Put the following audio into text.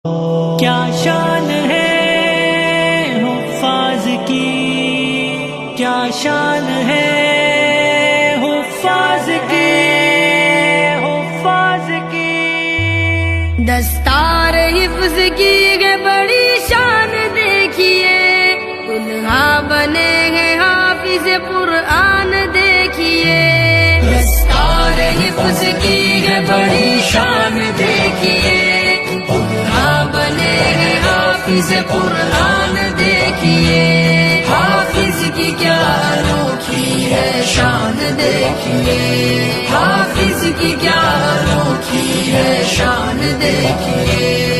کیا شان ہے حفاظ کی، کیا شان ہے حفاظ کی، حفاظ کی دستار حفظ کی ہے بڑی شان دیکھیے، دلہا بنے ہیں حافظ قرآن دیکھیے، دستار حفظ کی ہے بڑی شان دیکھیے، دلہا بنے ہیں حافظ قرآن دیکھیے، حافظ کی کیا انوکھی ہے شان دیکھیے، حافظ کی کیا انوکھی ہے شان دیکھیے۔